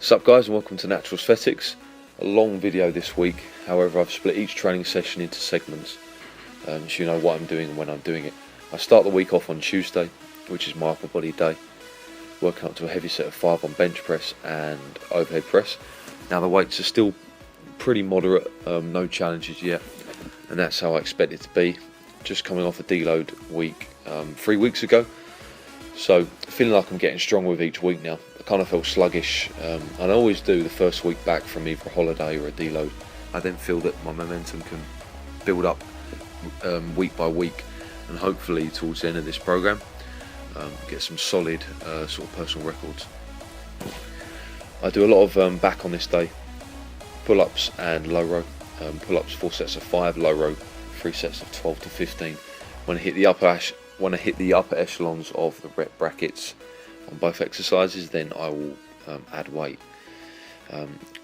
Sup guys, and welcome to Natural Aesthetics. A long video this week, however I've split each training session into segments so you know what I'm doing and when I'm doing it. I start the week off on Tuesday, which is my upper body day, working up to a heavy set of 5 on bench press and overhead press. Now the weights are still pretty moderate, no challenges yet, and that's how I expect it to be. Just coming off a deload week 3 weeks ago, so feeling like I'm getting stronger with each week now. I kind of felt sluggish, and I always do the first week back from either a holiday or a deload. I then feel that my momentum can build up week by week, and hopefully towards the end of this program get some solid sort of personal records. I do a lot of back on this day, pull-ups and low row. Pull-ups 4 sets of 5, low row 3 sets of 12 to 15. When I hit the upper echelons of the rep brackets on both exercises, then I will add weight.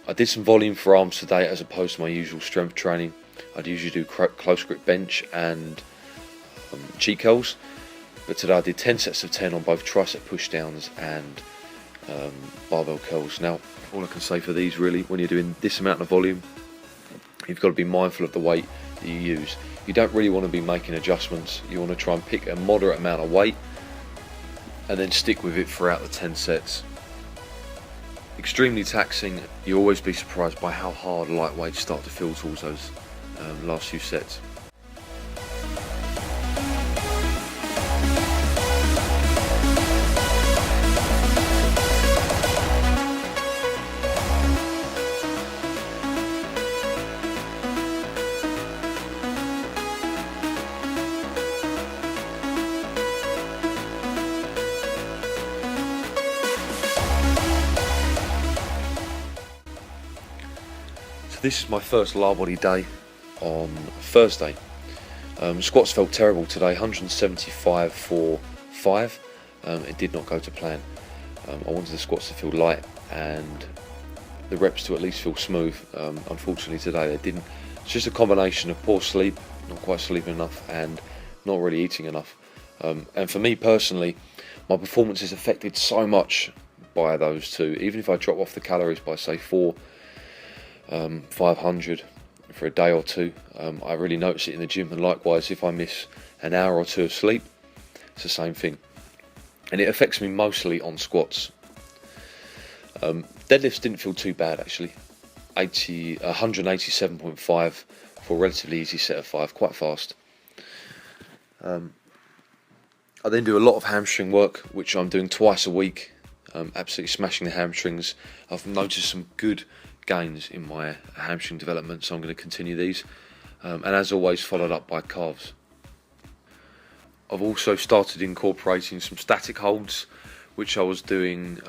I did some volume for arms today as opposed to my usual strength training. I'd usually do close grip bench and cheek curls, but today I did 10 sets of 10 on both tricep push downs and barbell curls. Now all I can say for these really, when you're doing this amount of volume, you've got to be mindful of the weight that you use. You don't really want to be making adjustments. You want to try and pick a moderate amount of weight and then stick with it throughout the 10 sets. Extremely taxing. You'll always be surprised by how hard light weights start to feel towards those last few sets. This is my first lower body day on Thursday. Squats felt terrible today, 175 for 5. It did not go to plan. I wanted the squats to feel light and the reps to at least feel smooth. Unfortunately today they didn't. It's just a combination of poor sleep, not quite sleeping enough, and not really eating enough. And for me personally, my performance is affected so much by those two. Even if I drop off the calories by say 500 for a day or two, I really notice it in the gym, and likewise if I miss an hour or two of sleep, it's the same thing, and it affects me mostly on squats. Deadlifts didn't feel too bad actually, 187.5 for a relatively easy set of 5, quite fast. I then do a lot of hamstring work, which I'm doing twice a week, absolutely smashing the hamstrings. I've noticed some good gains in my hamstring development, so I'm going to continue these, and as always followed up by calves. I've also started incorporating some static holds, which I was doing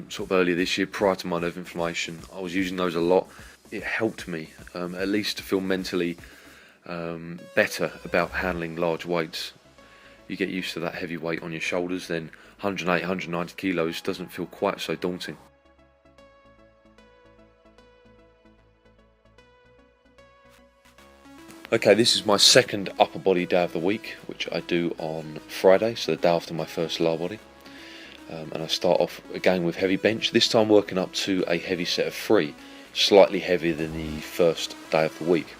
sort of earlier this year prior to my nerve inflammation. I was using those a lot. It helped me at least to feel mentally better about handling large weights. You get used to that heavy weight on your shoulders, then 180, 190 kilos doesn't feel quite so daunting. Okay, this is my second upper body day of the week, which I do on Friday, so the day after my first lower body. And I start off again with heavy bench, this time working up to a heavy set of 3, slightly heavier than the first day of the week.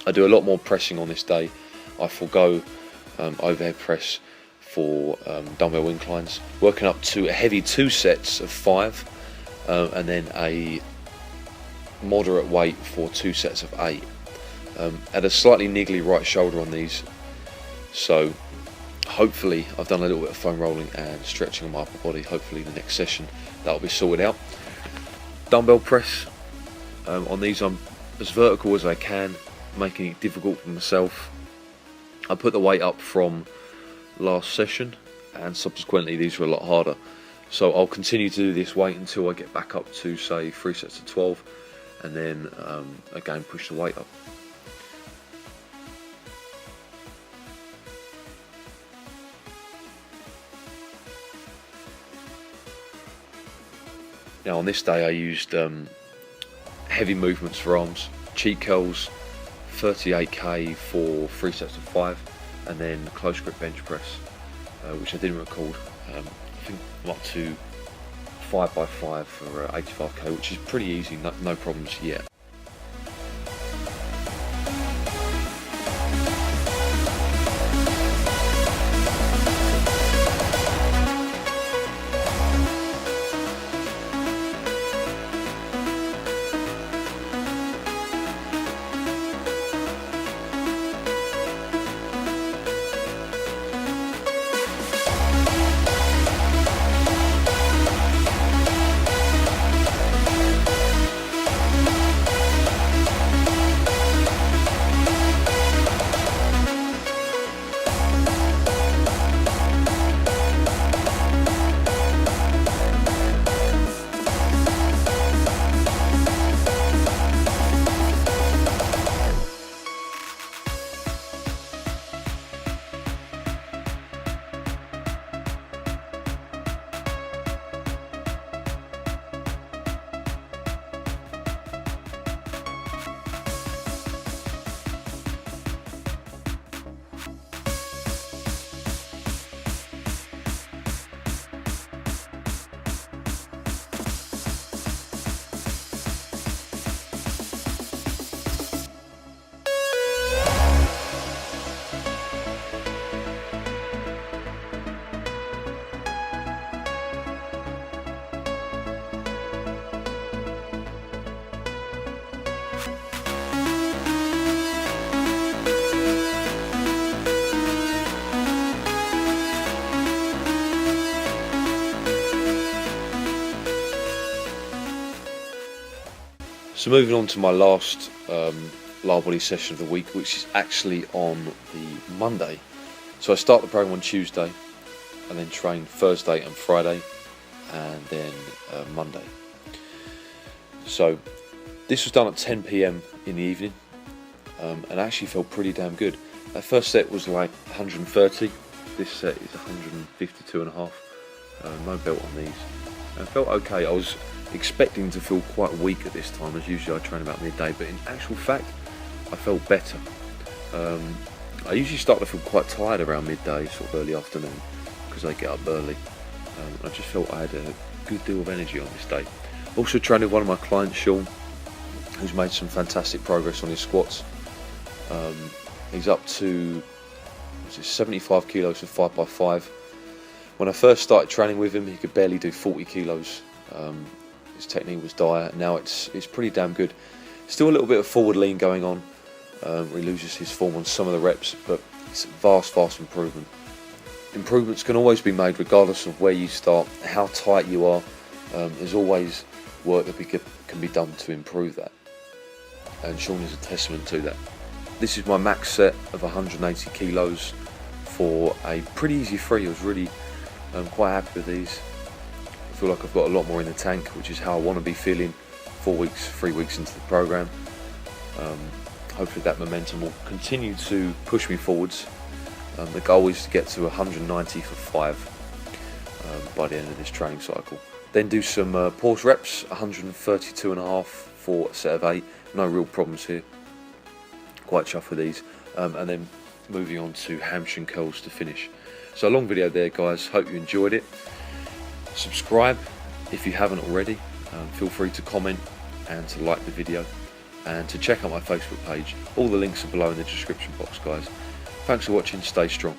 I do a lot more pressing on this day. I forego overhead press for dumbbell inclines, working up to a heavy 2 sets of 5 and then a moderate weight for 2 sets of 8. At a slightly niggly right shoulder on these, so hopefully I've done a little bit of foam rolling and stretching on my upper body. Hopefully the next session that'll be sorted out. Dumbbell press on these, I'm as vertical as I can, making it difficult for myself. I put the weight up from last session, and subsequently these were a lot harder, so I'll continue to do this weight until I get back up to say 3 sets of 12, and then again push the weight up. Now on this day I used heavy movements for arms, cheat curls, 38k for 3 sets of 5, and then close grip bench press, which I didn't record. I think I'm up to 5x5 for 85k, which is pretty easy, no problems yet. So moving on to my last lower body session of the week, which is actually on the Monday. So I start the program on Tuesday, and then train Thursday and Friday, and then Monday. So this was done at 10 p.m. in the evening, and actually felt pretty damn good. That first set was like 130. This set is 152.5. No belt on these. And it felt okay. I was expecting to feel quite weak at this time, as usually I train about midday, but in actual fact I felt better. I usually start to feel quite tired around midday, sort of early afternoon, because I get up early. I just felt I had a good deal of energy on this day. Also trained with one of my clients, Sean, who's made some fantastic progress on his squats. He's up to 75 kilos for 5x5. When I first started training with him, he could barely do 40 kilos. His technique was dire. Now it's pretty damn good. Still a little bit of forward lean going on, where he loses his form on some of the reps, but it's a vast improvement. Improvements can always be made regardless of where you start, how tight you are. There's always work that can be done to improve that, and Sean is a testament to that. This is my max set of 180 kilos for a pretty easy free. I was really quite happy with these. I feel like I've got a lot more in the tank, which is how I want to be feeling 3 weeks into the program. Hopefully that momentum will continue to push me forwards. The goal is to get to 190 for 5 by the end of this training cycle. Then do some pause reps, 132.5 for a set of 8. No real problems here. Quite chuffed with these. And then moving on to hamstring curls to finish. So a long video there, guys. Hope you enjoyed it. Subscribe if you haven't already. Feel free to comment and to like the video, and to check out my Facebook page. All the links are below in the description box, guys. Thanks for watching. Stay strong.